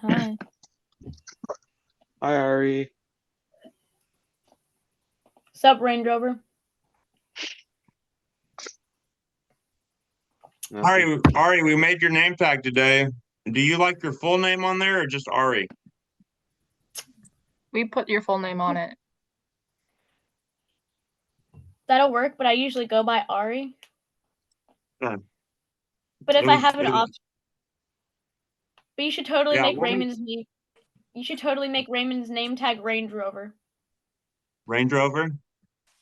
Hi. Hi, Ari. Sup, Range Rover? Ari, we made your name tag today. Do you like your full name on there or just Ari? We put your full name on it. That'll work, but I usually go by Ari. Yeah. But if It I was- have an it was- option, but you should totally Yeah, make what was- Raymond's name. You should totally make Raymond's name tag Range Rover. Range Rover?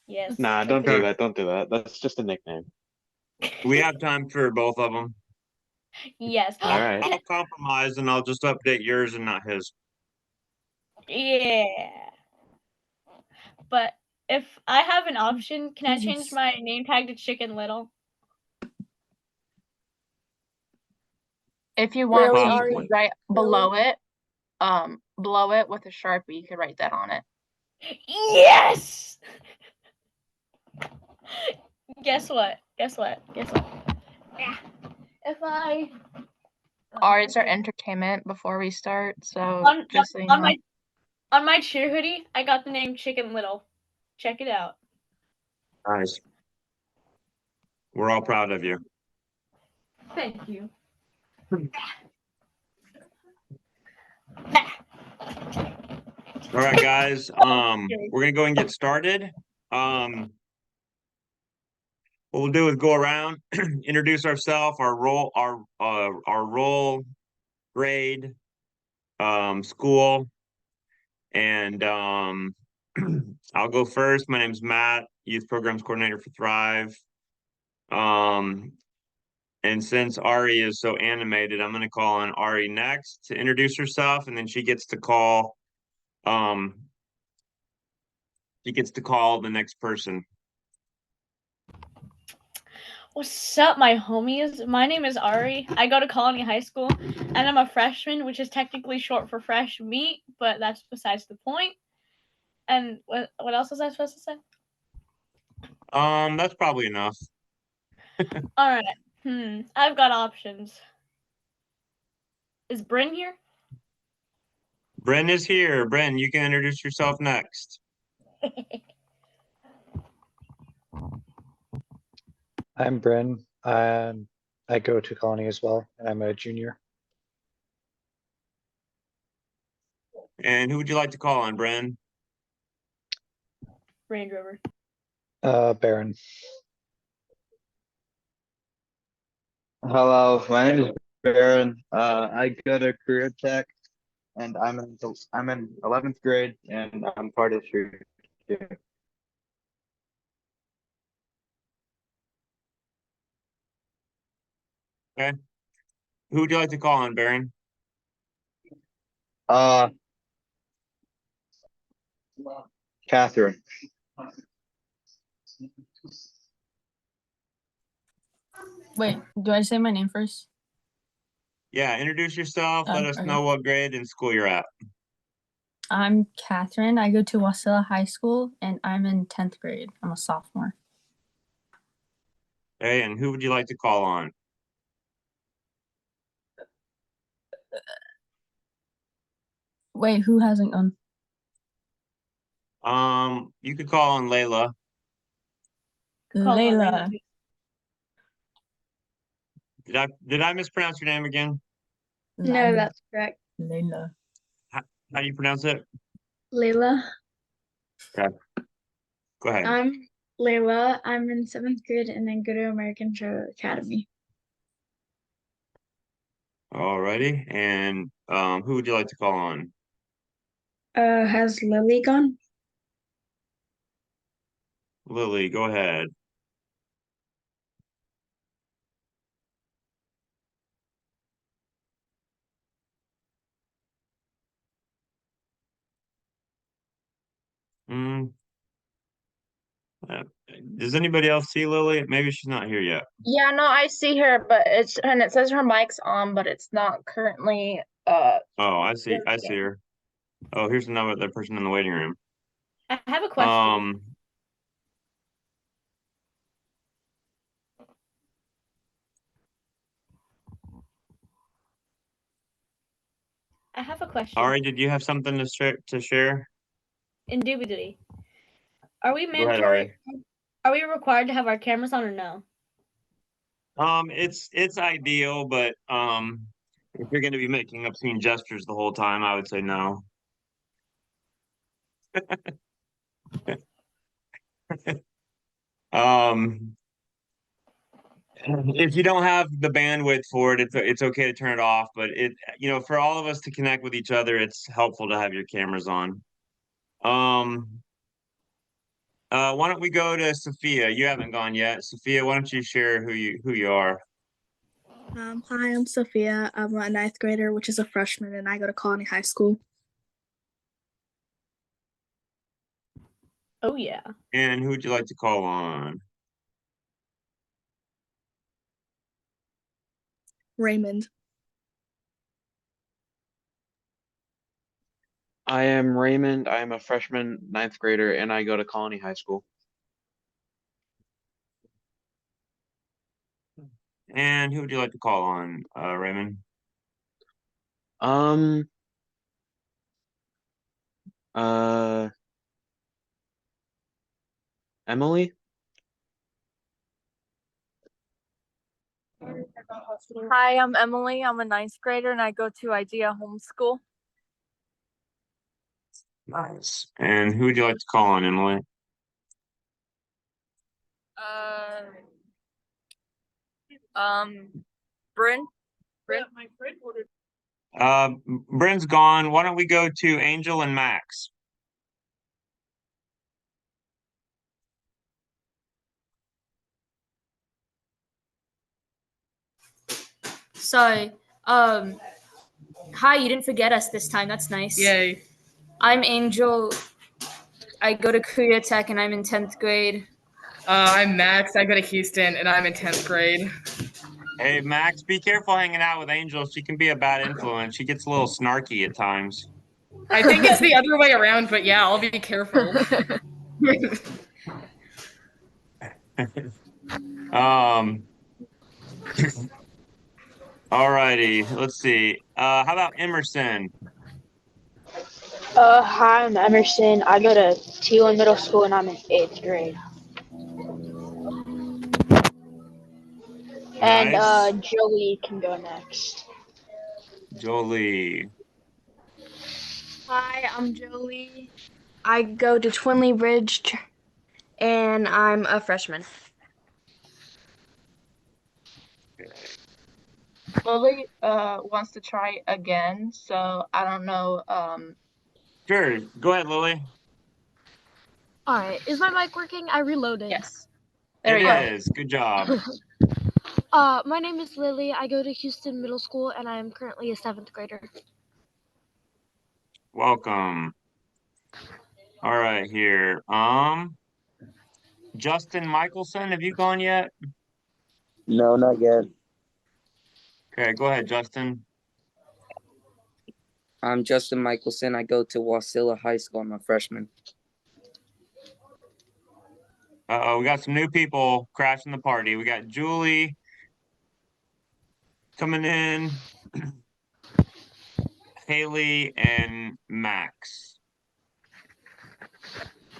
Yes. Nah, don't Okay. do that. Don't do that. That's just a nickname. We have time for both of them. Yes. All right. I'll compromise and I'll just update yours and not his. Yeah. But if I have an option, can I change my name tag to Chicken Little? If you want, Really, you Ari? could write below it with a Sharpie. You could write that on it. Yes. Guess what? Yeah. If I Ari, it's our entertainment before we start, so on just so you know. my cheer hoodie, I got the name Chicken Little. Check it out. Nice. We're all proud of you. Thank you. All right, guys. We're gonna go and get started. What we'll do is go around, introduce ourselves, our role, grade, school, and I'll go first. My name's Matt, Youth Programs Coordinator for Thrive. And since Ari is so animated, I'm gonna call on Ari next to introduce herself, and then she gets to call the next person. What's up, my homies? My name is Ari. I go to Colony High School, and I'm a freshman, which is technically short for fresh meat, but that's besides the point. And what else was I supposed to say? That's probably enough. All right. I've got options. Is Bryn here? Bren is here. Bren, you can introduce yourself next. I'm Bryn. I go to Colony as well, and I'm a junior. And who would you like to call on, Bren? Range Rover. Baron. Hello, my name is Baron. I go to Career Tech, and I'm in 11th grade, and I'm part of your team. Okay. Who would you like to call on, Baron? Catherine. Wait, do I say my name first? Yeah, introduce yourself. Let us Okay. know what grade and school you're at. I'm Catherine. I go to Wasilla High School, and I'm in 10th grade. I'm a sophomore. Okay, and who would you like to call on? Wait, who hasn't gone? You could call on Layla. Layla. Did I mispronounce your name again? No, that's correct. Layla. How do you pronounce it? Layla. Go ahead. I'm Layla. I'm in 7th grade and then go to American Show Academy. Alrighty. And who would you like to call on? Has Lily gone? Lily, go ahead. Does anybody else see Lily? Maybe she's not here yet. Yeah, no, I see her, but it says her mic's on, but it's not currently Oh, I see her. Oh, here's another person in the waiting room. I have a question. I have a question. Ari, did you have something to share? Indubitably. Are we Go ahead, mandatory? Ari. Are we required to have our cameras on or no? It's ideal, but if you're going to be making obscene gestures the whole time, I would say no. Um, if you don't have the bandwidth for it, it's okay to turn it off. But for all of us to connect with each other, it's helpful to have your cameras on. Why don't we go to Sophia? You haven't gone yet. Sophia, why don't you share who you are? Hi, I'm Sophia. I'm a ninth grader, which is a freshman, and I go to Colony High School. Oh yeah. And who would you like to call on? Raymond. I am Raymond. I am a freshman, ninth grader, and I go to Colony High School. And who would you like to call on, Raymond? Um. Uh. Emily. Hi, I'm Emily. I'm a ninth grader and I go to IDEA Homeschool. Nice. And who would you like to call on, Emily? Bryn. Bryn's gone. Why don't we go to Angel and Max? So, hi, you didn't forget us this time. That's nice. Yay. I'm Angel. I go to Korea Tech and I'm in 10th grade. I'm Max. I go to Houston and I'm in 10th grade. Hey, Max, be careful hanging out with Angel. She can be a bad influence. She gets a little snarky at times. I think it's the other way around, but yeah, I'll be careful. Alrighty, let's see. How about Emerson? Hi, I'm Emerson. I go to Teelan Middle School and I'm in 8th grade. Nice. And Jolie can go next. Jolie. Hi, I'm Jolie. I go to Twinley Bridge and I'm a freshman. Lily wants to try again, so I don't know. Sure, go ahead, Lily. All right, is my mic working? I reloaded. Yes. It is. Good job. My name is Lily. I go to Houston Middle School and I am currently a 7th grader. Welcome. All right, here. Justin Michelson, have you gone yet? No, not yet. Okay, go ahead, Justin. I'm Justin Michelson. I go to Wasilla High School. I'm a freshman. Uh-oh, we got some new people crashing the party. We got Julie coming in, Haley, and Max.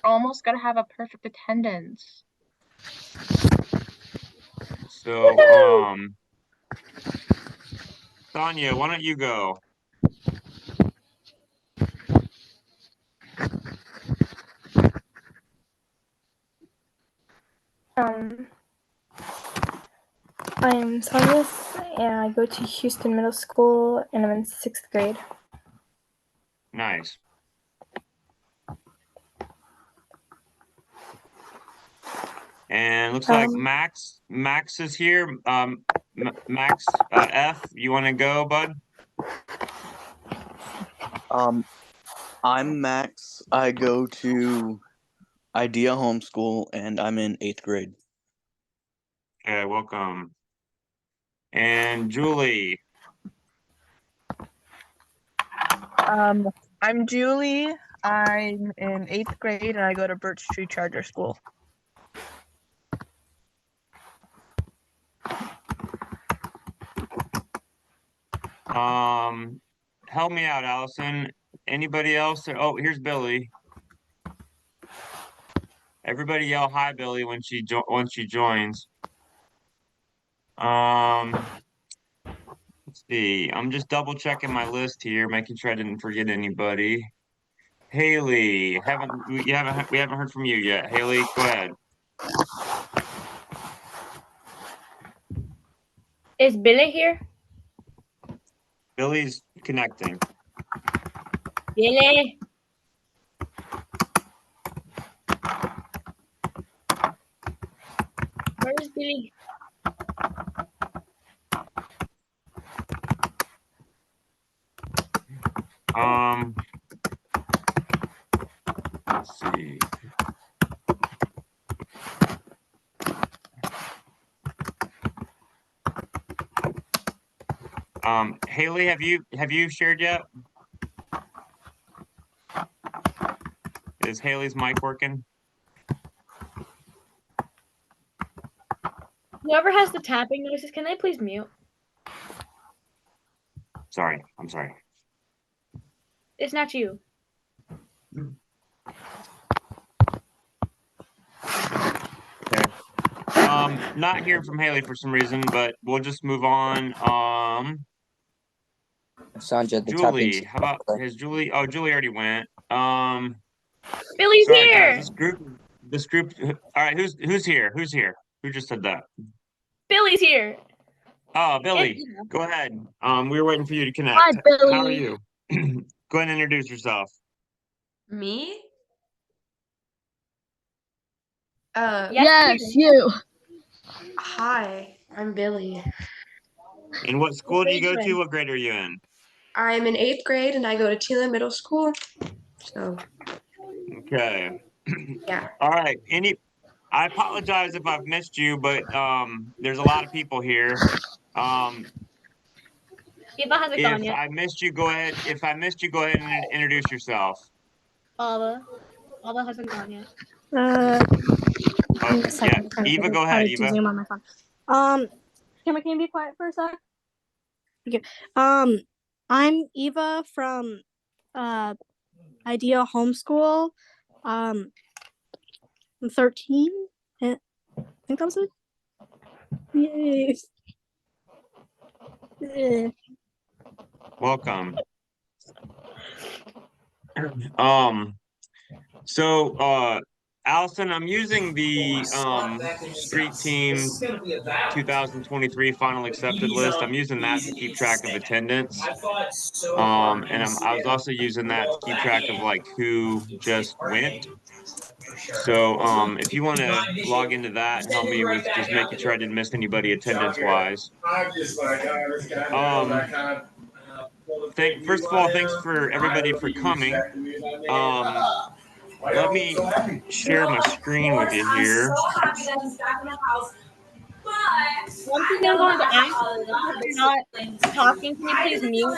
Almost gotta have a perfect attendance. So, Sonia, why don't you go? I'm Sonia, and I go to Houston Middle School, and I'm in 6th grade. Nice. And looks like Max is here. Max F, you want to go, bud? I'm Max. I go to IDEA Homeschool and I'm in 8th grade. Okay, welcome. And Julie. I'm Julie. I'm in 8th grade and I go to Birch Tree Charter School. help me out, Allison. Anybody else? Oh, here's Billy. Everybody yell hi, Billy, when she joins. Let's see. I'm just double checking my list here, making sure I didn't forget anybody. Haley, we haven't heard from you yet. Haley, go ahead. Is Billy here? Billy's connecting. Billy. Where's Billy? Let's see. Haley, have you shared yet? Is Haley's mic working? Whoever has the tapping noises, can they please mute? Sorry, I'm sorry. It's not you. Okay. Not hearing from Haley for some reason, but we'll just move on. Sandra, the Julie, tapping. how about has Julie? Oh, Julie already went. Billy's sorry, here. Guys, this group. All right, who's here? Who's here? Who just said that? Billy's here. Oh, Billy, go ahead. We were waiting for you to connect. Hi, Billy. How are you? Go ahead and introduce yourself. Me? Yes, you. Hi, I'm Billy. And what school do you go grade to? you in? What grade are you in? I'm in 8th grade and I go to Tila Middle School. So, Okay. yeah. All right. I apologize if I've missed you, but there's a lot of people here. Eva hasn't gone If yet. I missed you, go ahead. If I missed you, go ahead and introduce yourself. Ava hasn't gone yet. Oh, yeah, Eva, go ahead, Eva. Zoom on my phone. Can you be quiet for a sec? Okay. I'm Eva from Idea Homeschool. I'm 13. I think that was it. Yay. Welcome. So Allison, I'm using the Street Team 2023 final accepted list. I'm using that to keep track of attendance. And I was also using that to keep track of like who just went. So if you want to log into that and help me with just making sure I didn't miss anybody attendance wise. First of all, thanks for everybody for coming. Let me share my screen with you here. One thing I'm going to ask, if you're not talking, can you please mute?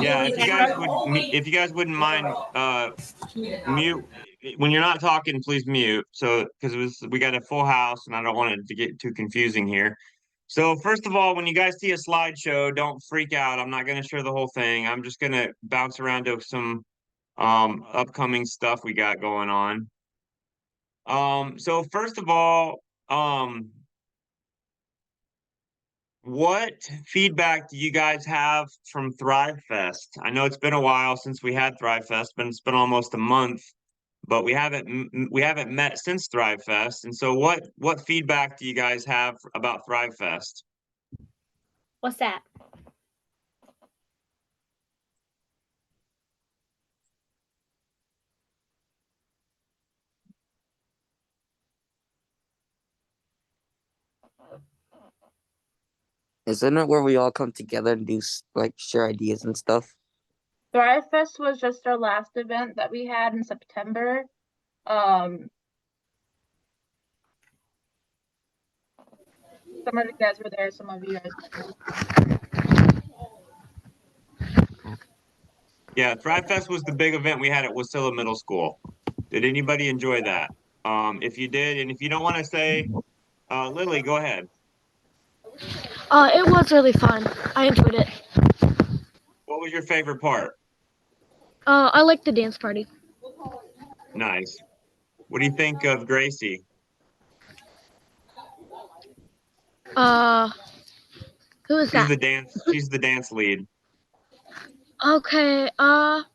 Yeah, if you guys wouldn't mind mute when you're not talking, please mute. So because we got a full house and I don't want it to get too confusing here. So first of all, when you guys see a slideshow, don't freak out. I'm not going to share the whole thing. I'm just going to bounce around to some upcoming stuff we got going on. So first of all, what feedback do you guys have from Thrive Fest? I know it's been a while since we had Thrive Fest, but it's been almost a month, but we haven't met since Thrive Fest. And so what feedback do you guys have about Thrive Fest? What's that? Isn't it where we all come together and do like share ideas and stuff? Thrive Fest was just our last event that we had in September. Some of you guys were there, some of you guys weren't. Yeah, Thrive Fest was the big event we had at Wasilla Middle School. Did anybody enjoy that? If you did, and if you don't want to say, Lily, go ahead. It was really fun. I enjoyed it. What was your favorite part? I like the dance party. Nice. What do you think of Gracie? Who is She's that? She's the dance lead. Okay, gosh.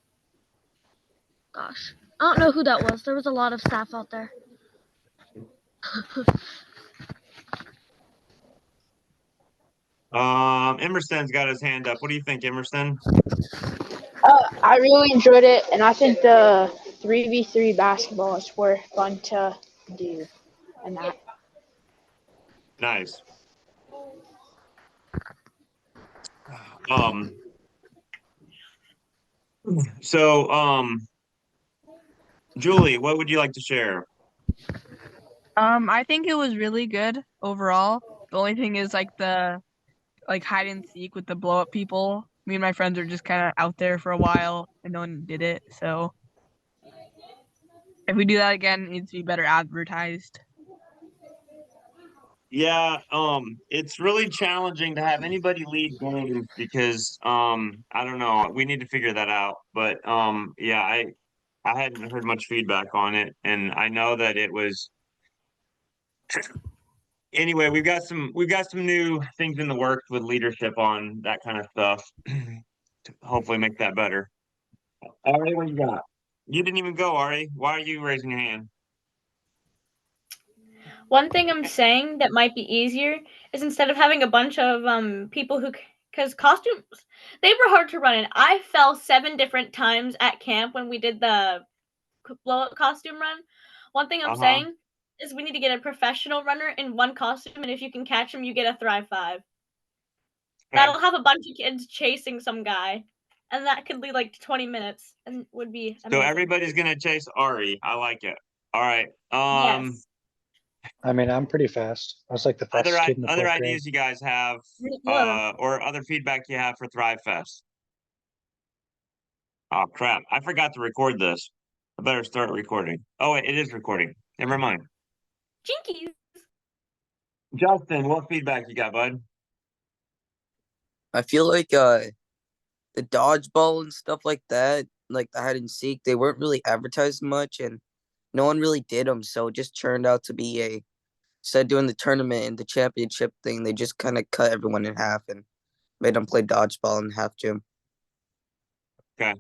I don't know who that was. There was a lot of staff out there. Emerson's got his hand up. What do you think, Emerson? I really enjoyed it, and I think the 3v3 basketballs were fun to do. And that. Nice. Julie, what would you like to share? I think it was really good overall. The only thing is like the hide and seek with the blow up people. Me and my friends are just kind of out there for a while and no one did it. So if we do that again, it needs to be better advertised. Yeah, it's really challenging to have anybody lead games because I don't know, we need to figure that out. But yeah, I hadn't heard much feedback on it, and I know that it was anyway, we've got some new things in the works with leadership on that kind of stuff to hopefully make that better. Ari, what you got? You didn't even go, Ari. Why are you raising your hand? One thing I'm saying that might be easier is instead of having a bunch of people who, because costumes, they were hard to run in. I fell 7 different times at camp when we did the blow-up costume run. One thing I'm saying is we need to get a professional runner in one costume, and if you can catch him, you get a Thrive 5. That'll have a bunch of kids chasing some guy, and that could be like 20 minutes, and would be amazing. So everybody's gonna chase Ari. I like it. All right. Yes. I mean, I'm pretty fast. I was like the fastest kid in the Other 4th ideas grade. you guys have, or other feedback you have for Thrive Fest? Oh crap! I forgot to record this. I better start recording. Oh wait, it is recording. Never mind. Jinkies. Justin, what feedback you got, bud? I feel like the dodgeball and stuff like that, like the hide and seek, they weren't really advertised much, and no one really did them. So it just turned out to be instead of doing the tournament and the championship thing, they just kind of cut everyone in half and made them play dodgeball in half gym. Okay.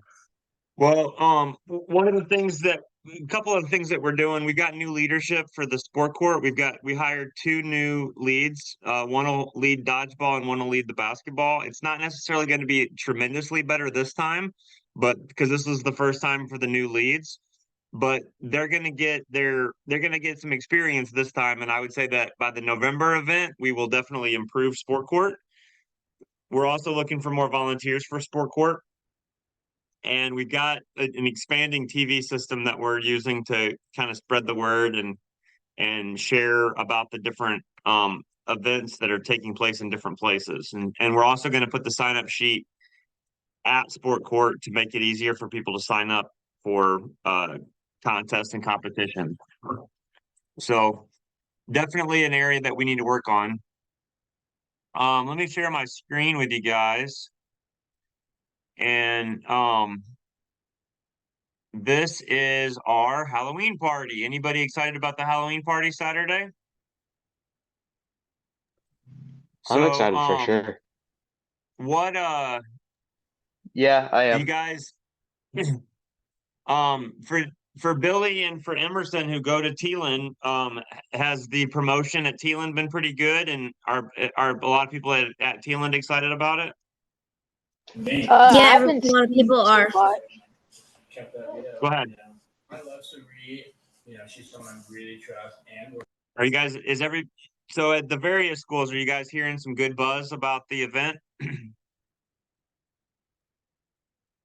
Well, a couple of things that we're doing, we got new leadership for the sport court. We hired 2 new leads. One will lead dodgeball and one will lead the basketball. It's not necessarily going to be tremendously better this time, but because this is the first time for the new leads, but they're going to get some experience this time. And I would say that by the November event, we will definitely improve sport court. We're also looking for more volunteers for sport court. And we've got an expanding TV system that we're using to kind of spread the word and share about the different events that are taking place in different places. And we're also going to put the sign-up sheet at Sport Court to make it easier for people to sign up for contests and competition. So definitely an area that we need to work on. Let me share my screen with you guys. And this is our Halloween party. Anybody excited about the Halloween party Saturday? I'm excited for sure. What Yeah, I am. you guys for Billy and for Emerson who go to Teelan, has the promotion at Teelan been pretty good, and are a lot of people at Teelan excited about it? Yeah, a lot of people are. Go ahead. I love Sabree. You know, she's someone I really trust, and Are you guys so at the various schools, are you guys hearing some good buzz about the event?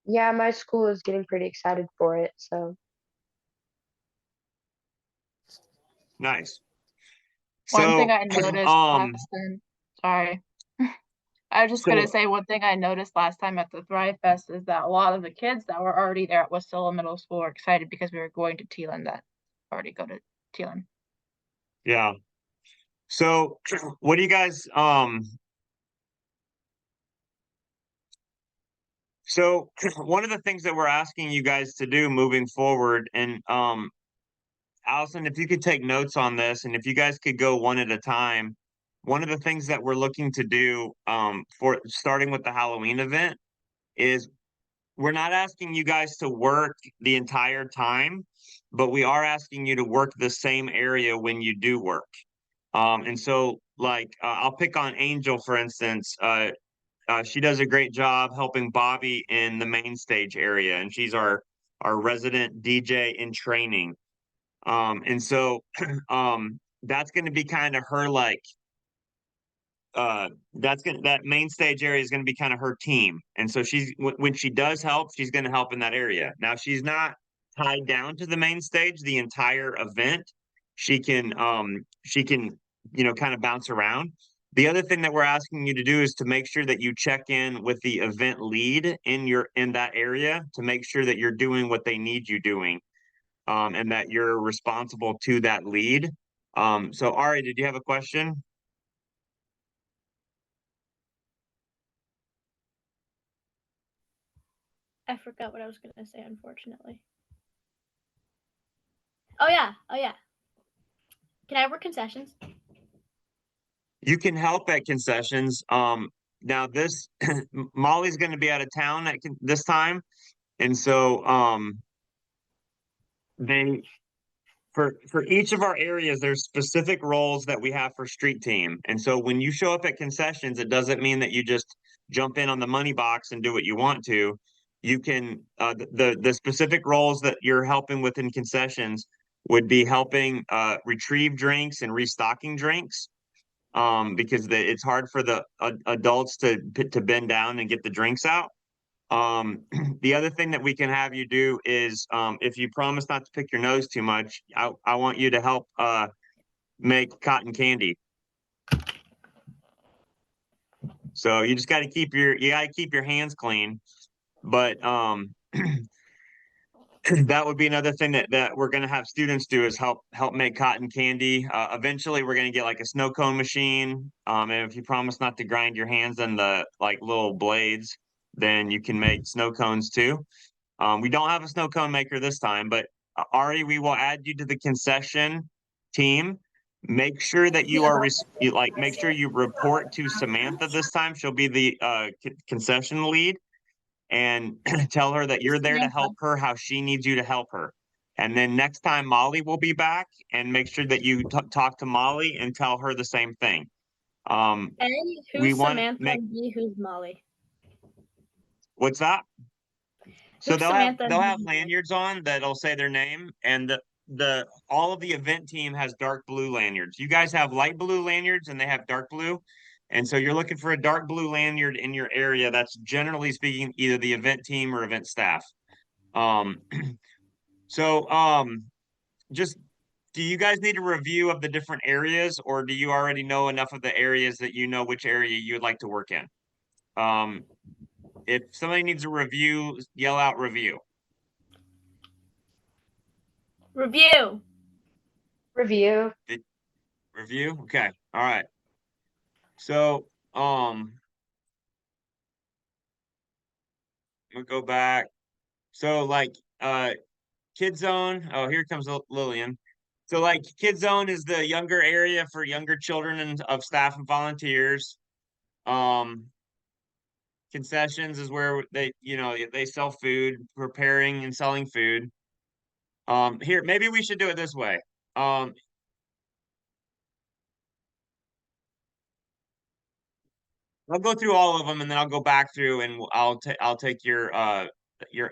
Yeah, my school is getting pretty excited for it, so. Nice. One thing So, I noticed last time, sorry. I was just gonna say one thing I noticed last time at the Thrive Fest is that a lot of the kids that were already there at Wasilla Middle School were excited because we were going to Teelan that already go to Teelan. Yeah. So what do you guys So one of the things that we're asking you guys to do moving forward, and Allison, if you could take notes on this, and if you guys could go one at a time, one of the things that we're looking to do for starting with the Halloween event is we're not asking you guys to work the entire time, but we are asking you to work the same area when you do work. And so like I'll pick on Angel, for instance. She does a great job helping Bobby in the main stage area, and she's our resident DJ in training. And so that's going to be kind of her like that main stage area is going to be kind of her team. And so she's when she does help, she's going to help in that area. Now she's not tied down to the main stage the entire event. She can kind of bounce around. The other thing that we're asking you to do is to make sure that you check in with the event lead in that area to make sure that you're doing what they need you doing, and that you're responsible to that lead. So Ari, did you have a question? I forgot what I was gonna say, unfortunately. Oh yeah. Can I work concessions? You can help at concessions. Now this Molly's going to be out of town at this time, and so they for each of our areas, there's specific roles that we have for street team. And so when you show up at concessions, it doesn't mean that you just jump in on the money box and do what you want to. You can the specific roles that you're helping with in concessions would be helping retrieve drinks and restocking drinks, because it's hard for the adults to bend down and get the drinks out. The other thing that we can have you do is, if you promise not to pick your nose too much, I want you to help make cotton candy. So you just got to keep your hands clean. But that would be another thing that we're going to have students do is help make cotton candy. Eventually we're going to get like a snow cone machine. And if you promise not to grind your hands on the like little blades, then you can make snow cones too. We don't have a snow cone maker this time, but Ari, we will add you to the concession team. Make sure that you are make sure you report to Samantha this time. She'll be the concession lead, and tell her that you're there to help her how she needs you to help her. And then next time Molly will be back, and make sure that you talk to Molly and tell her the same thing. And who's Samantha and who's Molly? What's that? So they'll Samantha have lanyards on that'll say their name, and all of the event team has dark blue lanyards. You guys have light blue lanyards and they have dark blue. And so you're looking for a dark blue lanyard in your area. That's generally speaking either the event team or event staff. Just do you guys need a review of the different areas, or do you already know enough of the areas that you know which area you would like to work in? If somebody needs a review, yell out review. Review. Review. Okay. All right. So, we'll go back. So like, Kid Zone. Oh, here comes Lillian. So like Kid Zone is the younger area for younger children and of staff and volunteers. Concessions is where they sell food, preparing and selling food. Here, maybe we should do it this way. I'll go through all of them, and then I'll go back through and I'll take your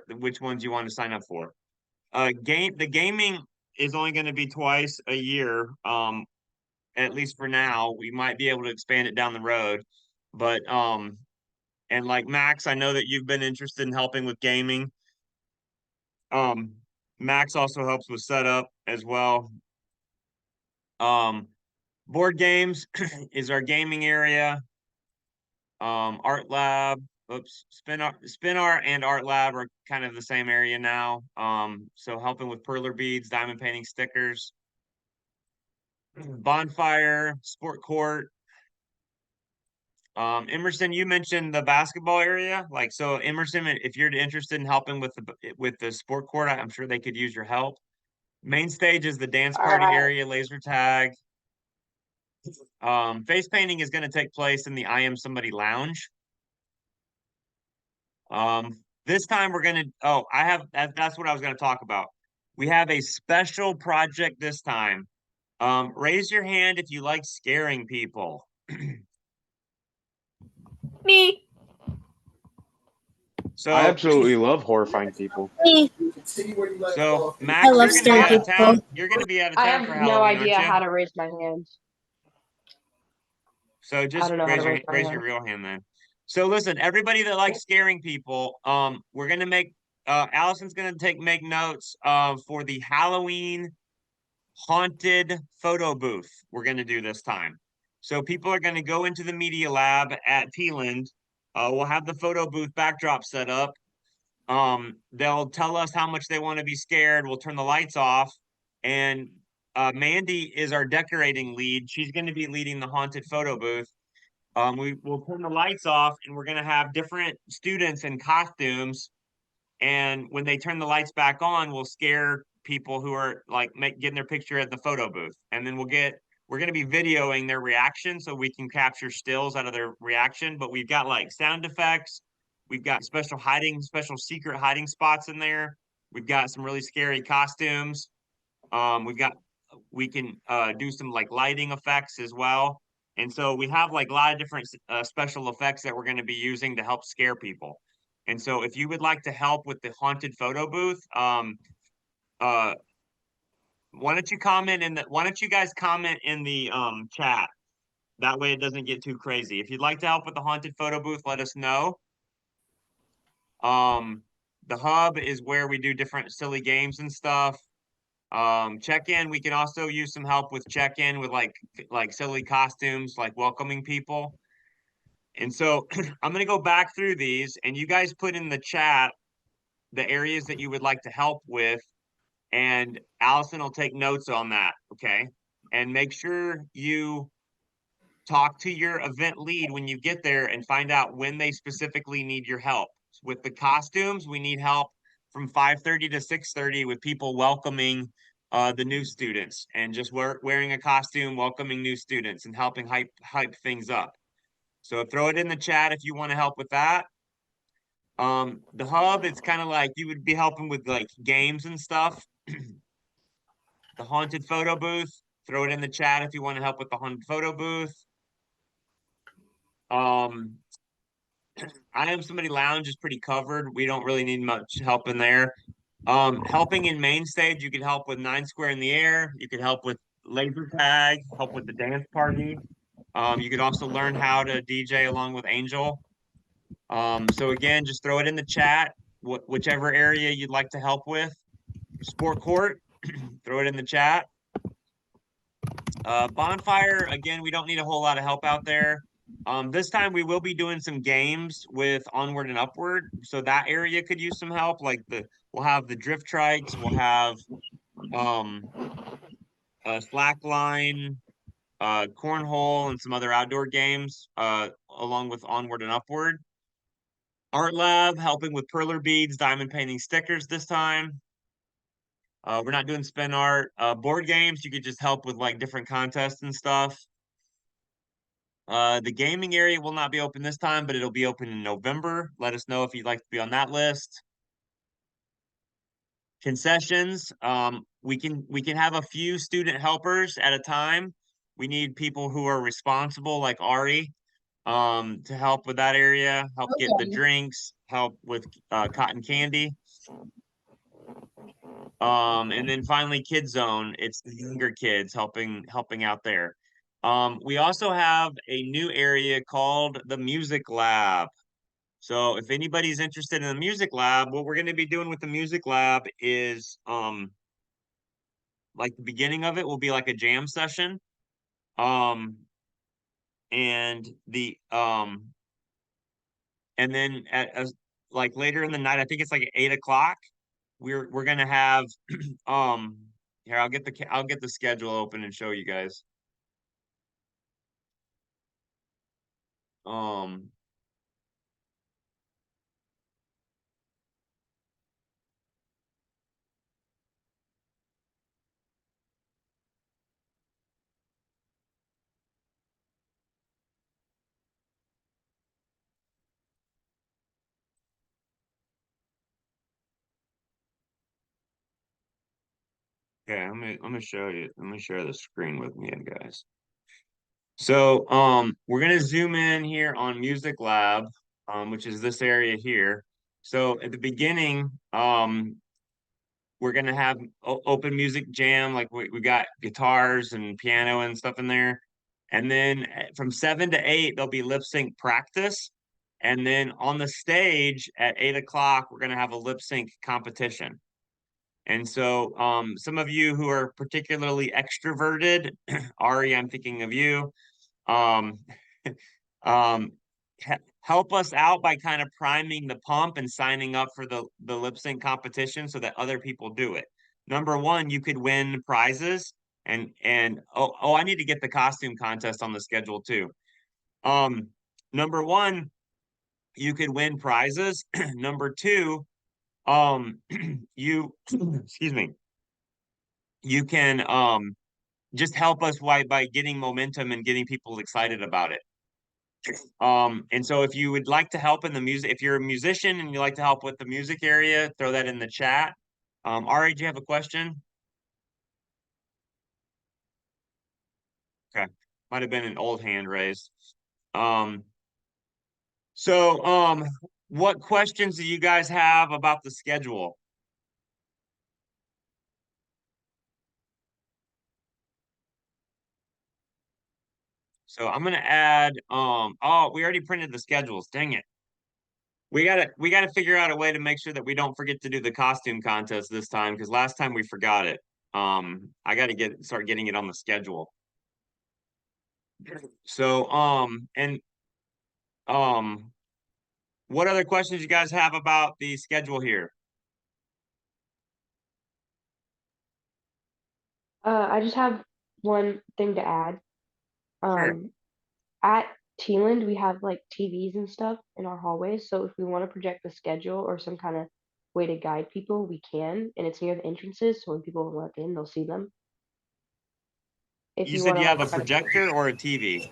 which ones you want to sign up for. The gaming is only going to be twice a year, at least for now. We might be able to expand it down the road, but and like Max, I know that you've been interested in helping with gaming. Max also helps with setup as well. Board games is our gaming area. Art lab, spin art and art lab are kind of the same area now. So helping with perler beads, diamond painting, stickers. Bonfire, sport court, Emerson, you mentioned the basketball area. Like, so Emerson, if you're interested in helping with the sport court, I'm sure they could use your help. Main stage is the dance party Alright. area, laser tag. Face painting is going to take place in the I Am Somebody lounge. This time we're going to, that's what I was going to talk about. We have a special project this time. Raise your hand if you like scaring people. Me. So I absolutely love horrifying people. Me. So Max, I love you're gonna be scaring out of people. town. You're gonna be out of I town have for no Halloween, idea aren't you? how to raise my hands. So I just don't know how to raise my raise hand. your real hand then. So listen, everybody that likes scaring people, we're gonna make Allison's gonna make notes for the Halloween haunted photo booth we're gonna do this time. So people are gonna go into the media lab at Teeland. We'll have the photo booth backdrop set up. They'll tell us how much they want to be scared. We'll turn the lights off, and Mandy is our decorating lead. She's going to be leading the haunted photo booth. We'll turn the lights off, and we're going to have different students in costumes. And when they turn the lights back on, we'll scare people who are like getting their picture at the photo booth, and then we're going to be videoing their reaction so we can capture stills out of their reaction. But we've got like sound effects. We've got special secret hiding spots in there. We've got some really scary costumes. We can do some like lighting effects as well. And so we have like a lot of different special effects that we're going to be using to help scare people. And so if you would like to help with the haunted photo booth, why don't you guys comment in the chat? That way it doesn't get too crazy. If you'd like to help with the haunted photo booth, let us know. The hub is where we do different silly games and stuff. Check-in, we can also use some help with check-in with like silly costumes, like welcoming people. And so I'm gonna go back through these, and you guys put in the chat the areas that you would like to help with, and Allison will take notes on that, okay? And make sure you talk to your event lead when you get there and find out when they specifically need your help. With the costumes, we need help from 5:30 to 6:30 with people welcoming the new students and just wearing a costume, welcoming new students and helping hype things up. So throw it in the chat if you want to help with that. The hub, it's kind of like you would be helping with like games and stuff. The haunted photo booth, throw it in the chat if you want to help with the haunted photo booth. I Am Somebody lounge is pretty covered. We don't really need much help in there. Helping in main stage, you could help with 9 Square in the Air. You could help with laser tag, help with the dance party. You could also learn how to DJ along with Angel. So again, just throw it in the chat, whichever area you'd like to help with. Sport court, throw it in the chat. Bonfire, again, we don't need a whole lot of help out there. This time we will be doing some games with Onward and Upward, so that area could use some help. Like we'll have the drift trikes, we'll have slackline, cornhole, and some other outdoor games, along with Onward and Upward. Art lab, helping with perler beads, diamond painting stickers this time. We're not doing spin art. Board games, you could just help with like different contests and stuff. The gaming area will not be open this time, but it'll be open in November. Let us know if you'd like to be on that list. Concessions, we can have a few student helpers at a time. We need people who are responsible, like Ari, to help with that area, help get the drinks, help with cotton candy. And then finally Kid Zone, it's the younger kids helping out there. We also have a new area called the Music Lab. So if anybody's interested in the Music Lab, what we're going to be doing with the Music Lab is like the beginning of it will be like a jam session. And then like later in the night, I think it's like 8 o'clock, we're gonna have here, I'll get the schedule open and show you guys. um, okay, let me show you. Let me share the screen with me, guys. So we're gonna zoom in here on Music Lab, which is this area here. So at the beginning, we're gonna have open music jam, like we got guitars and piano and stuff in there. And then from 7 to 8, there'll be lip sync practice. And then on the stage at 8 o'clock, we're gonna have a lip sync competition. And so some of you who are particularly extroverted, Ari, I'm thinking of you, um, help us out by kind of priming the pump and signing up for the lip sync competition so that other people do it. Number one, you could win prizes, and I need to get the costume contest on the schedule too. Number one, you could win prizes. Number two, you excuse me, you can just help us by getting momentum and getting people excited about it. And so if you would like to help in the music, if you're a musician and you like to help with the music area, throw that in the chat. Ari, do you have a question? Okay, might have been an old hand raised. So what questions do you guys have about the schedule? So I'm gonna add, oh, we already printed the schedules, dang it. We gotta figure out a way to make sure that we don't forget to do the costume contest this time, because last time we forgot it. I gotta start getting it on the schedule. So what other questions you guys have about the schedule here? I just have one thing to add. Sure. At Teeland, we have like TVs and stuff in our hallways. So if we want to project the schedule or some kind of way to guide people, we can. And it's near the entrances, so when people walk in, they'll see them. If You you said want to you have like a try to projector or a TV?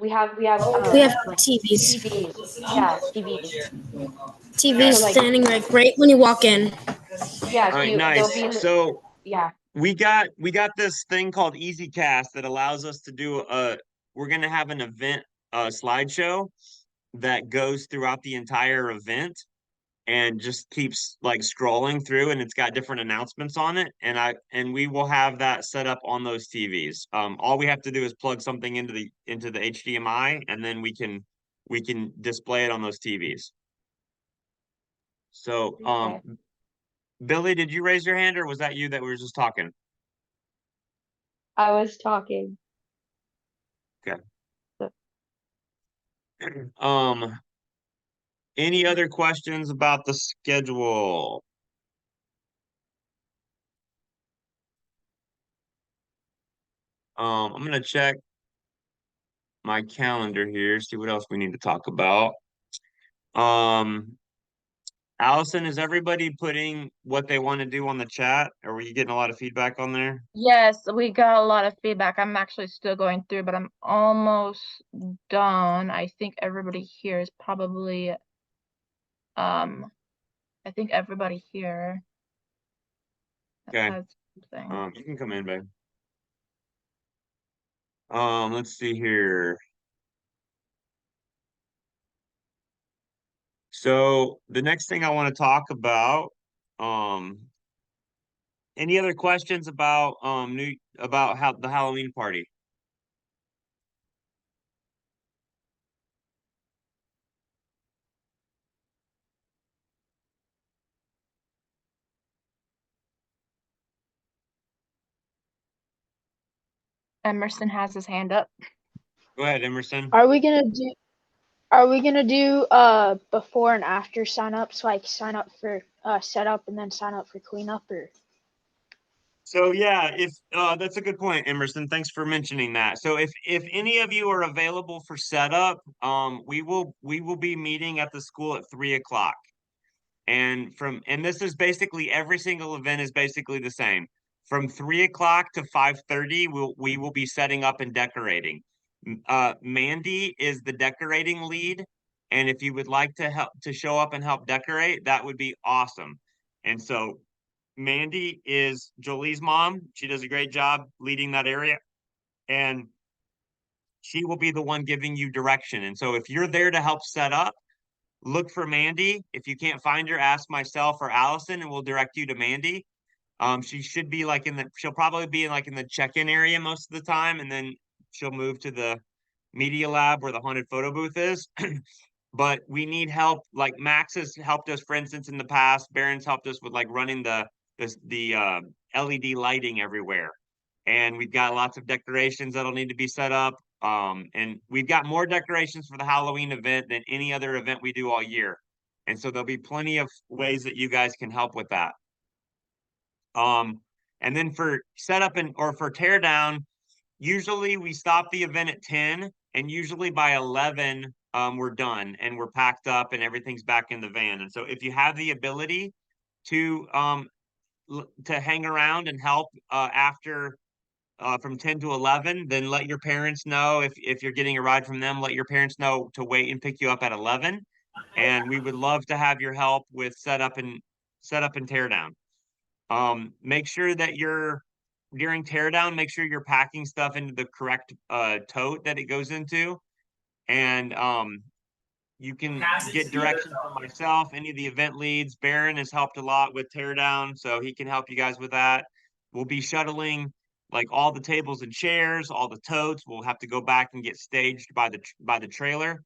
we have We have like TVs. TVs. Yeah, TVs. TVs So like standing like right when you walk in. yeah, All so right, they'll nice. be in the So yeah. we got this thing called EasyCast that allows us to do we're gonna have an event slideshow that goes throughout the entire event and just keeps like scrolling through, and it's got different announcements on it, and we will have that set up on those TVs. All we have to do is plug something into the HDMI, and then we can display it on those TVs. So Billy, did you raise your hand, or was that you that were just talking? I was talking. Okay. Any other questions about the schedule? I'm gonna check my calendar here, see what else we need to talk about. Allison, is everybody putting what they want to do on the chat? Or were you getting a lot of feedback on there? Yes, we got a lot of feedback. I'm actually still going through, but I'm almost done. I think everybody here is probably I think everybody here Okay. has something. You can come in, babe. Let's see here. So the next thing I want to talk about, any other questions about about how the Halloween party? Emerson has his hand up. Go ahead, Emerson. Are we gonna do before and after sign ups, like sign up for setup and then sign up for cleanup, or So yeah, if that's a good point, Emerson. Thanks for mentioning that. So if any of you are available for setup, we will be meeting at the school at 3 o'clock. And this is basically every single event is basically the same. From 3 o'clock to 5:30, we will be setting up and decorating. Mandy is the decorating lead, and if you would like to help to show up and help decorate, that would be awesome. And so Mandy is Jolie's mom. She does a great job leading that area, and she will be the one giving you direction. And so if you're there to help set up, look for Mandy. If you can't find her, ask myself or Allison, and we'll direct you to Mandy. She should be like she'll probably be in the check-in area most of the time, and then she'll move to the media lab where the haunted photo booth is. But we need help. Like Max has helped us, for instance, in the past. Barron's helped us with like running the LED lighting everywhere. And we've got lots of decorations that'll need to be set up. And we've got more decorations for the Halloween event than any other event we do all year. And so there'll be plenty of ways that you guys can help with that. And then for setup or for teardown, usually we stop the event at 10, and usually by 11, we're done and we're packed up and everything's back in the van. And so if you have the ability to hang around and help after from 10 to 11, then let your parents know. If you're getting a ride from them, let your parents know to wait and pick you up at 11. And we would love to have your help with setup and teardown. Make sure that during teardown, make sure you're packing stuff into the correct tote that it goes into. And you can get direction from myself, any of the event leads. Barron has helped a lot with teardown, so he can help you guys with that. We'll be shuttling like all the tables and chairs, all the totes. We'll have to go back and get staged by the trailer.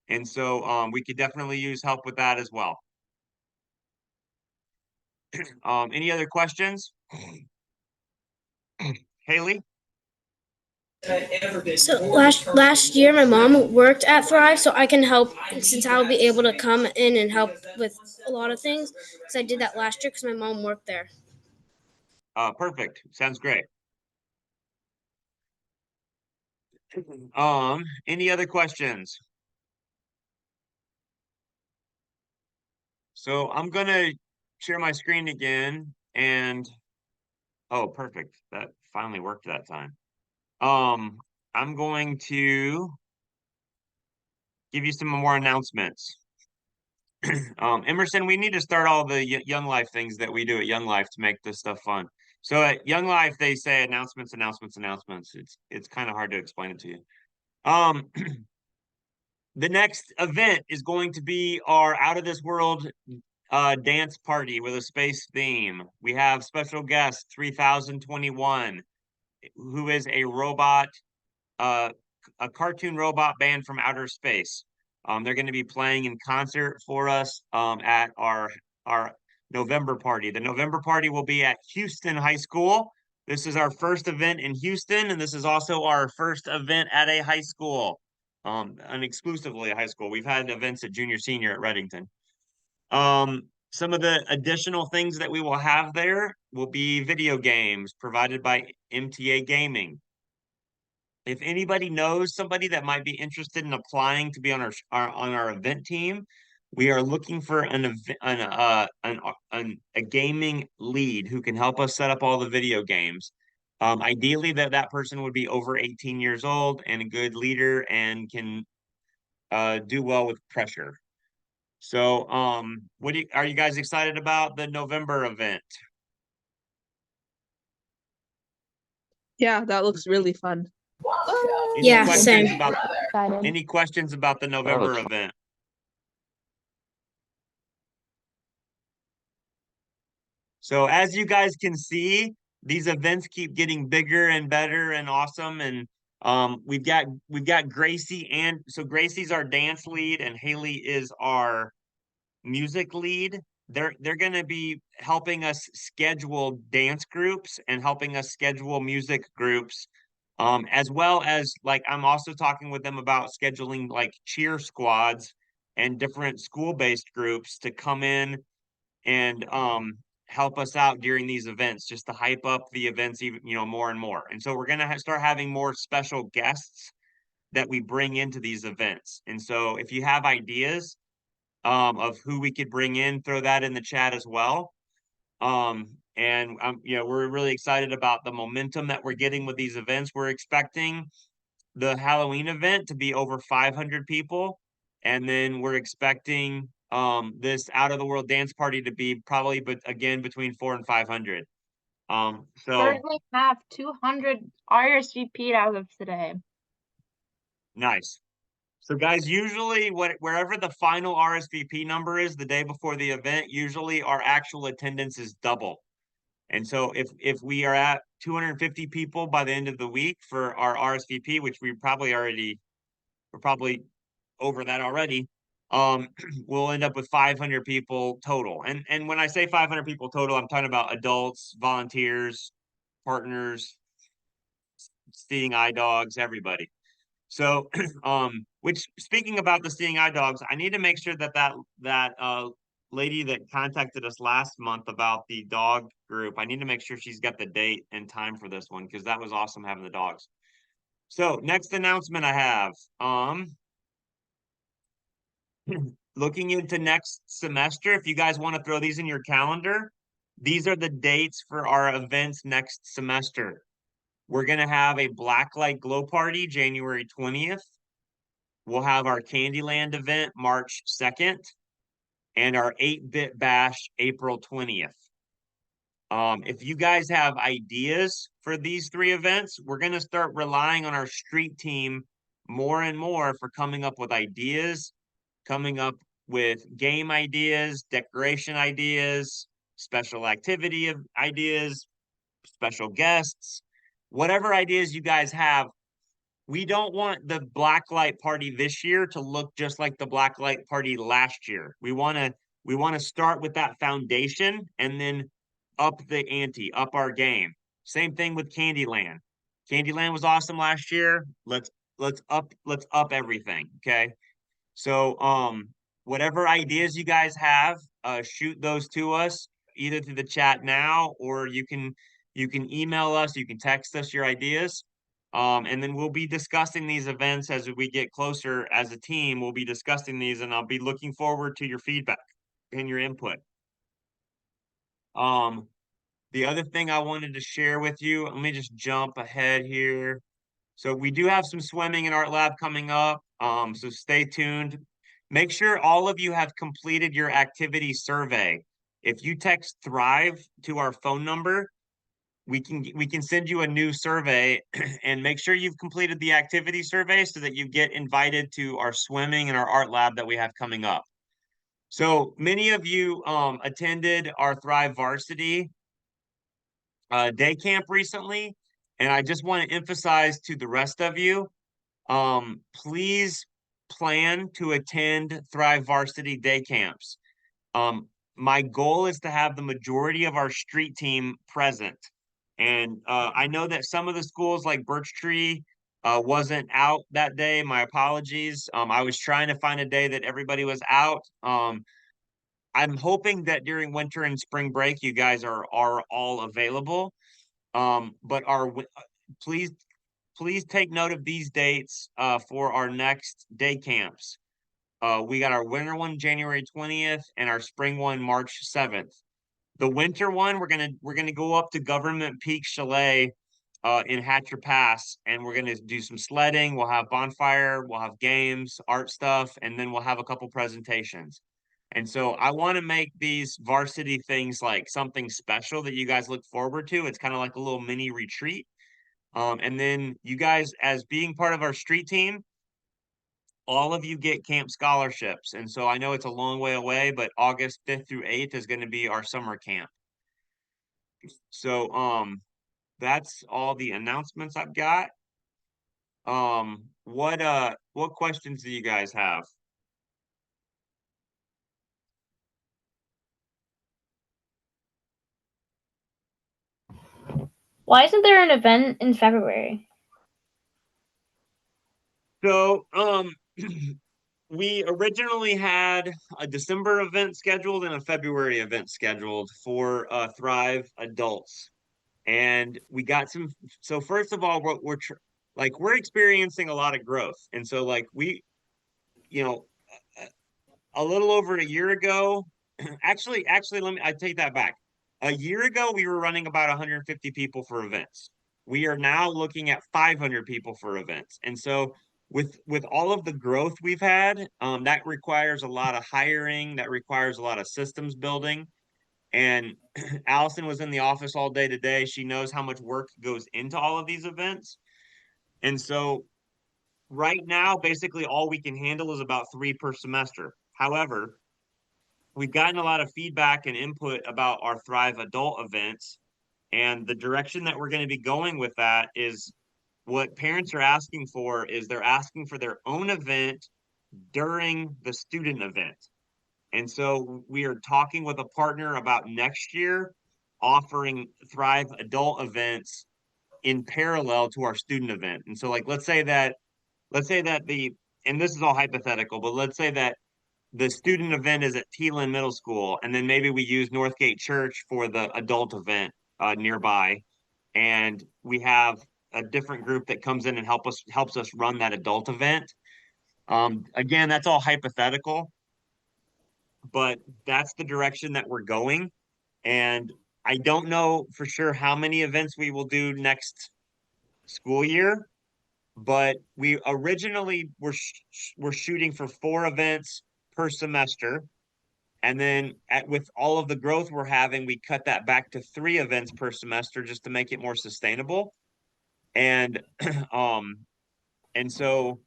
And so we could definitely use help with that as well. Any other questions? Haley? So last year, my mom worked at Thrive, so I can help since I'll be able to come in and help with a lot of things. Because I did that last year because my mom worked there. Perfect. Sounds great. Any other questions? So I'm gonna share my screen again, and oh, perfect. That finally worked that time. I'm going to give you some more announcements. Emerson, we need to start all the Young Life things that we do at Young Life to make this stuff fun. So at Young Life, they say announcements. It's kind of hard to explain it to you. The next event is going to be our Out of This World dance party with a space theme. We have special guest 3021, who is a robot, a cartoon robot band from outer space. They're going to be playing in concert for us at our November party. The November party will be at Houston High School. This is our first event in Houston, and this is also our first event at a high school, and exclusively a high school. We've had events at junior, senior at Reddington. Some of the additional things that we will have there will be video games provided by MTA Gaming. If anybody knows somebody that might be interested in applying to be on our event team, we are looking for a gaming lead who can help us set up all the video games. Ideally, that person would be over 18 years old and a good leader and can do well with pressure. So, are you guys excited about the November event? Yeah, that looks really fun. Any questions about the November event? So as you guys can see, these events keep getting bigger and better and awesome. And we've got Gracie, and so Gracie's our dance lead and Haley is our music lead. They're going to be helping us schedule dance groups and helping us schedule music groups, as well as like I'm also talking with them about scheduling like cheer squads and different school-based groups to come in and help us out during these events, just to hype up the events even, more and more. And so we're gonna start having more special guests that we bring into these events. And so if you have ideas of who we could bring in, throw that in the chat as well. And we're really excited about the momentum that we're getting with these events. We're expecting the Halloween event to be over 500 people, and then we're expecting this out of the world dance party to be probably, but again, between 400 and 500. So Currently have 200 RSVP'd as of today. nice. So guys, usually wherever the final RSVP number is the day before the event, usually our actual attendance is double. And so if we are at 250 people by the end of the week for our RSVP, which we're probably over that already, we'll end up with 500 people total. And when I say 500 people total, I'm talking about adults, volunteers, partners, seeing eye dogs, everybody. So, which, speaking about the seeing eye dogs, I need to make sure that lady that contacted us last month about the dog group, I need to make sure she's got the date and time for this one, because that was awesome having the dogs. So next announcement I have, looking into next semester, if you guys want to throw these in your calendar, these are the dates for our events next semester. We're going to have a Blacklight Glow Party January 20th. We'll have our Candyland event March 2nd, and our 8-Bit Bash April 20th. If you guys have ideas for these 3 events, we're going to start relying on our street team more and more for coming up with ideas, coming up with game ideas, decoration ideas, special activity ideas, special guests, whatever ideas you guys have. We don't want the Blacklight party this year to look just like the Blacklight party last year. We want to start with that foundation and then up the ante, up our game. Same thing with Candyland. Candyland was awesome last year. Let's up everything. Okay. So whatever ideas you guys have, shoot those to us either through the chat now, or you can email us, you can text us your ideas. And then we'll be discussing these events as we get closer as a team. We'll be discussing these, and I'll be looking forward to your feedback and your input. The other thing I wanted to share with you, let me just jump ahead here. So we do have some swimming in Art Lab coming up. So stay tuned. Make sure all of you have completed your activity survey. If you text Thrive to our phone number, we can send you a new survey, and make sure you've completed the activity survey so that you get invited to our swimming and our art lab that we have coming up. So many of you attended our Thrive Varsity day camp recently, and I just want to emphasize to the rest of you, please plan to attend Thrive Varsity day camps. My goal is to have the majority of our street team present. And I know that some of the schools like Birch Tree wasn't out that day. My apologies. I was trying to find a day that everybody was out. I'm hoping that during winter and spring break, you guys are all available. But please take note of these dates for our next day camps. We got our winter one January 20th and our spring one March 7th. The winter one, we're gonna go up to Government Peak Chalet in Hatcher Pass, and we're gonna do some sledding. We'll have bonfire, we'll have games, art stuff, and then we'll have a couple presentations. And so I want to make these varsity things like something special that you guys look forward to. It's kind of like a little mini retreat. And then you guys, as being part of our street team, all of you get camp scholarships. And so I know it's a long way away, but August 5th through 8th is going to be our summer camp. So that's all the announcements I've got. What questions do you guys have? Why isn't there an event in February? So we originally had a December event scheduled and a February event scheduled for Thrive adults. And we got some, so first of all, we're experiencing a lot of growth. And so like you know, a little over a year ago, actually, I take that back. A year ago, we were running about 150 people for events. We are now looking at 500 people for events. And so with all of the growth we've had, that requires a lot of hiring, that requires a lot of systems building. And Allison was in the office all day today. She knows how much work goes into all of these events. And so right now, basically all we can handle is about 3 per semester. However, we've gotten a lot of feedback and input about our Thrive adult events. And the direction that we're going to be going with that is what parents are asking for is they're asking for their own event during the student event. And so we are talking with a partner about next year offering Thrive adult events in parallel to our student event. And so like let's say that and this is all hypothetical, but let's say that the student event is at Teelan Middle School, and then maybe we use Northgate Church for the adult event nearby, and we have a different group that comes in and helps us run that adult event. Again, that's all hypothetical, but that's the direction that we're going. And I don't know for sure how many events we will do next school year, but we originally were shooting for 4 events per semester. And then with all of the growth we're having, we cut that back to 3 events per semester just to make it more sustainable. And and so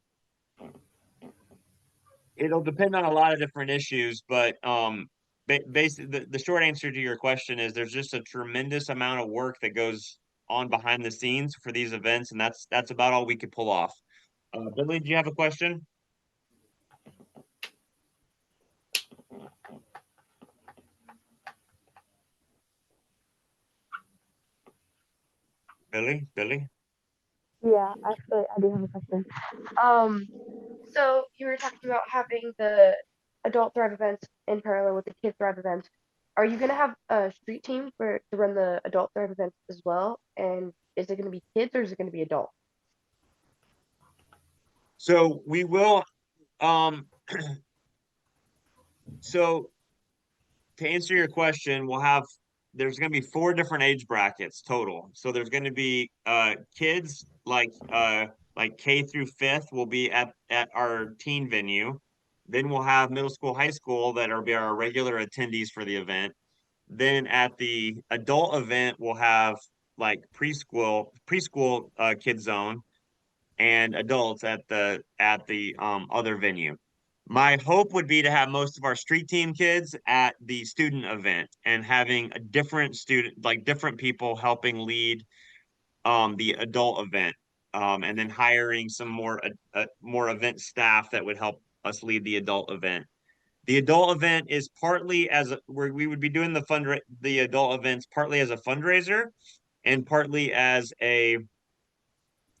it'll depend on a lot of different issues, but basically the short answer to your question is there's just a tremendous amount of work that goes on behind the scenes for these events, and that's about all we could pull off. Billy, do you have a question? Billy? Yeah, actually, I do have a question. So you were talking about having the adult Thrive events in parallel with the Kid Thrive events. Are you gonna have a street team to run the adult Thrive events as well? And is it gonna be kids or is it gonna be adult? So we will, so to answer your question, there's going to be 4 different age brackets total. So there's going to be kids like K through 5th will be at our teen venue. Then we'll have middle school, high school that will be our regular attendees for the event. Then at the adult event, we'll have like preschool kid zone and adults at the other venue. My hope would be to have most of our street team kids at the student event and having a different different people helping lead the adult event, and then hiring some more event staff that would help us lead the adult event. The adult event is partly where we would be doing the adult events partly as a fundraiser and partly as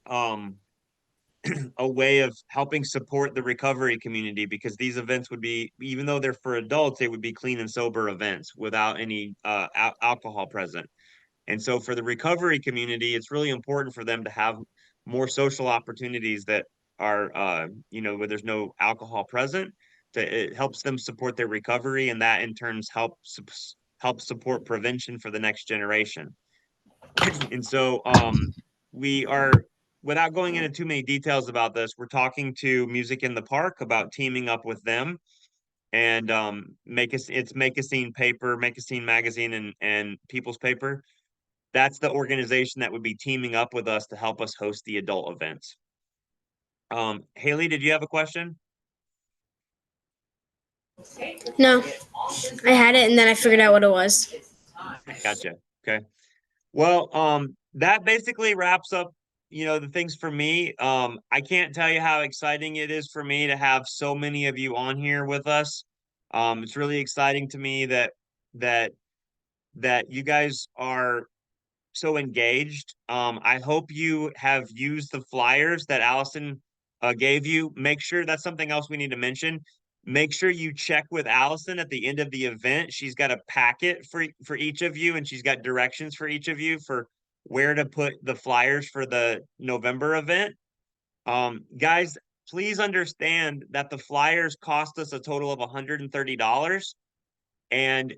um a way of helping support the recovery community, because these events would be, even though they're for adults, they would be clean and sober events without any alcohol present. And so for the recovery community, it's really important for them to have more social opportunities that are where there's no alcohol present. It helps them support their recovery, and that in turn helps support prevention for the next generation. And so we are, without going into too many details about this, we're talking to Music in the Park about teaming up with them and Make a Scene paper, Make a Scene magazine and People's Paper. That's the organization that would be teaming up with us to help us host the adult events. Haley, did you have a question? No, I had it and then I figured out what it was. Gotcha. Okay. Well, that basically wraps up, the things for me. I can't tell you how exciting it is for me to have so many of you on here with us. It's really exciting to me that you guys are so engaged. I hope you have used the flyers that Allison gave you. Make sure that's something else we need to mention. Make sure you check with Allison at the end of the event. She's got a packet for each of you, and she's got directions for each of you for where to put the flyers for the November event. Guys, please understand that the flyers cost us a total of $130. And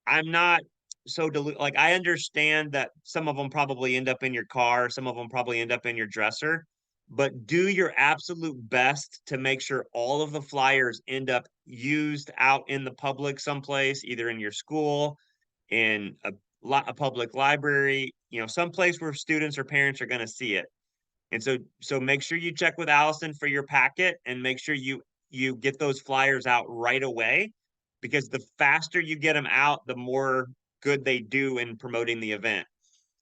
I'm not so like, I understand that some of them probably end up in your car, some of them probably end up in your dresser, but do your absolute best to make sure all of the flyers end up used out in the public someplace, either in your school, in a public library, you know, someplace where students or parents are going to see it. And so make sure you check with Allison for your packet, and make sure you get those flyers out right away, because the faster you get them out, the more good they do in promoting the event.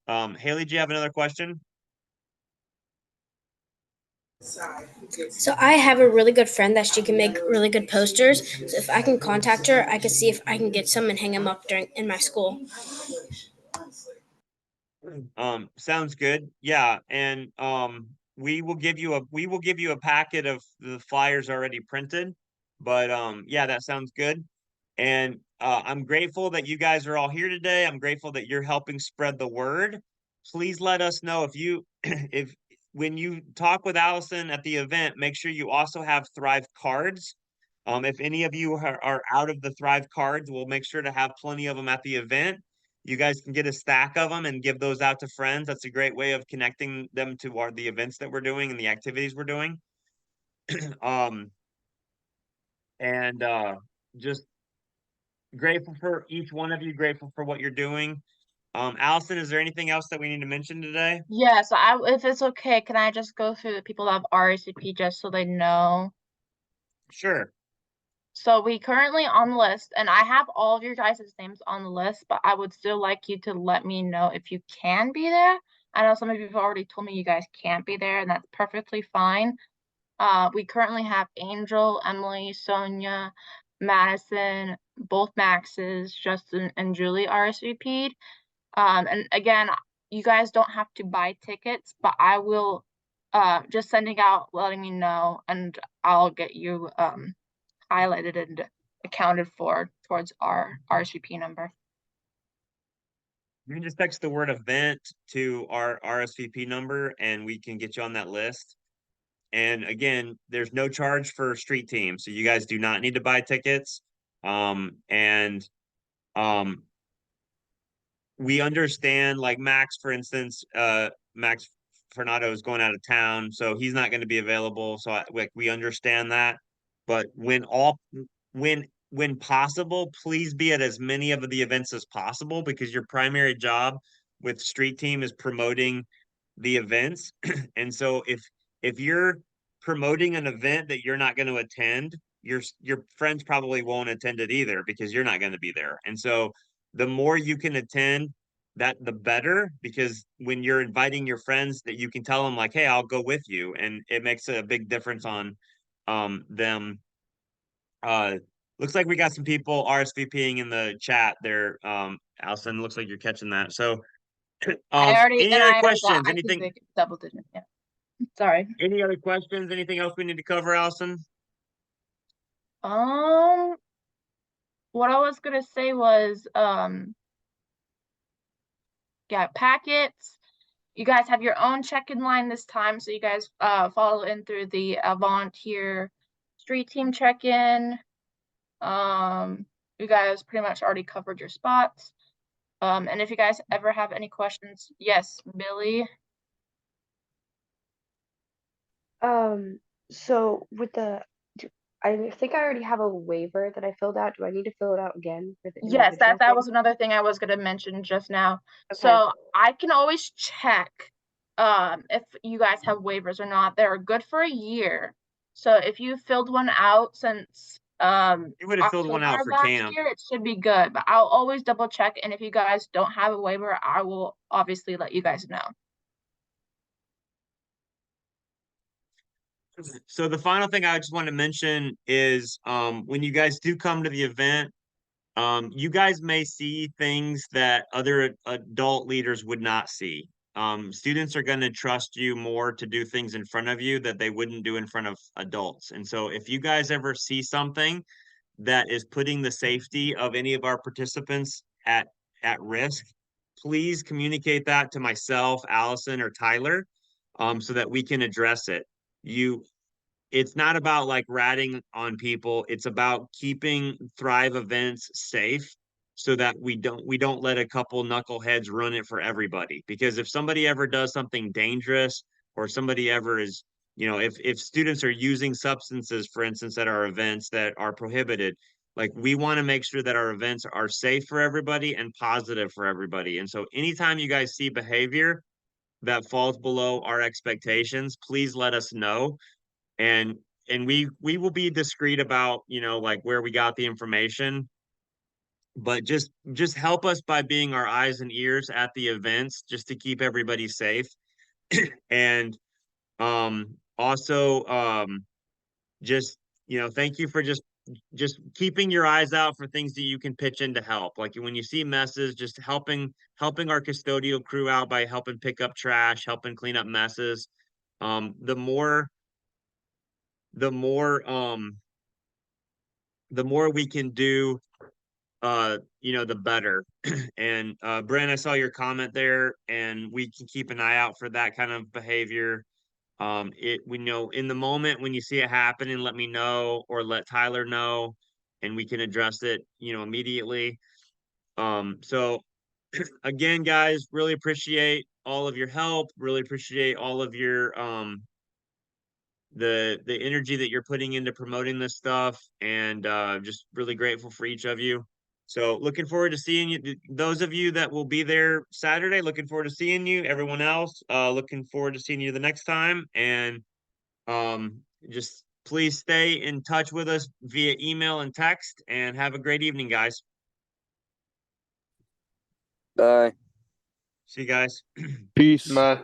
Haley, do you have another question? So I have a really good friend that she can make really good posters. So if I can contact her, I can see if I can get some and hang them up in my school. Sounds good. Yeah, and we will give you a packet of the flyers already printed. But yeah, that sounds good. And I'm grateful that you guys are all here today. I'm grateful that you're helping spread the word. Please let us know if you if when you talk with Allison at the event, make sure you also have Thrive cards. If any of you are out of the Thrive cards, we'll make sure to have plenty of them at the event. You guys can get a stack of them and give those out to friends. That's a great way of connecting them to the events that we're doing and the activities we're doing. And just grateful for each one of you, grateful for what you're doing. Allison, is there anything else that we need to mention today? Yeah, so if it's okay, can I just go through the people that have RSVP just so they know? Sure. So we currently on the list, and I have all of your guys' names on the list, but I would still like you to let me know if you can be there. I know some of you have already told me you guys can't be there, and that's perfectly fine. We currently have Angel, Emily, Sonia, Madison, both Maxes, Justin, and Julie RSVP'd. And again, you guys don't have to buy tickets, but I will just sending out, letting me know, and I'll get you highlighted and accounted for towards our RSVP number. You can just text the word event to our RSVP number and we can get you on that list. And again, there's no charge for street team, so you guys do not need to buy tickets. We understand, like Max, for instance, Max Fernando is going out of town, so he's not going to be available. So we understand that. But when possible, please be at as many of the events as possible, because your primary job with street team is promoting the events. And so if you're promoting an event that you're not going to attend, your friends probably won't attend it either, because you're not going to be there. And so the more you can attend, that the better, because when you're inviting your friends, that you can tell them like, hey, I'll go with you, and it makes a big difference on them. Looks like we got some people RSVPing in the chat there. Allison, looks like you're catching that. So any other questions? Anything? Double digit. Yeah. Sorry. Any other questions? Anything else we need to cover, Allison? What I was gonna say was, yeah, packets. You guys have your own check-in line this time, so you guys follow in through the Avant here street team check-in. You guys pretty much already covered your spots. And if you guys ever have any questions, yes, Billy. So with I think I already have a waiver that I filled out. Do I need to fill it out again for the Yes, that was another thing I was gonna mention just now. Okay. So I can always check if you guys have waivers or not. They're good for a year. So if you filled one out since you would have filled one out for camp. year, it should be good. But I'll always double check, and if you guys don't have a waiver, I will obviously let you guys know. So the final thing I just want to mention is when you guys do come to the event, you guys may see things that other adult leaders would not see. students are going to trust you more to do things in front of you that they wouldn't do in front of adults. And so if you guys ever see something that is putting the safety of any of our participants at risk, please communicate that to myself, Allison, or Tyler, so that we can address it. It's not about like ratting on people. It's about keeping Thrive events safe so that we don't let a couple knuckleheads run it for everybody. Because if somebody ever does something dangerous, or somebody ever is, if students are using substances, for instance, at our events that are prohibited, like we want to make sure that our events are safe for everybody and positive for everybody. And so anytime you guys see behavior that falls below our expectations, please let us know. And we will be discreet about, like where we got the information, but just help us by being our eyes and ears at the events, just to keep everybody safe. And also just thank you for just keeping your eyes out for things that you can pitch in to help. Like when you see messes, just helping our custodial crew out by helping pick up trash, helping clean up messes. The more we can do, the better. And Brent, I saw your comment there, and we can keep an eye out for that kind of behavior. We know in the moment when you see it happening, let me know or let Tyler know, and we can address it, immediately. So again, guys, really appreciate all of your help. Really appreciate all of your the energy that you're putting into promoting this stuff, and just really grateful for each of you. So looking forward to seeing you, those of you that will be there Saturday. Looking forward to seeing you. Everyone else, looking forward to seeing you the next time. And just please stay in touch with us via email and text, and have a great evening, guys. Bye. See you guys. Peace. Bye.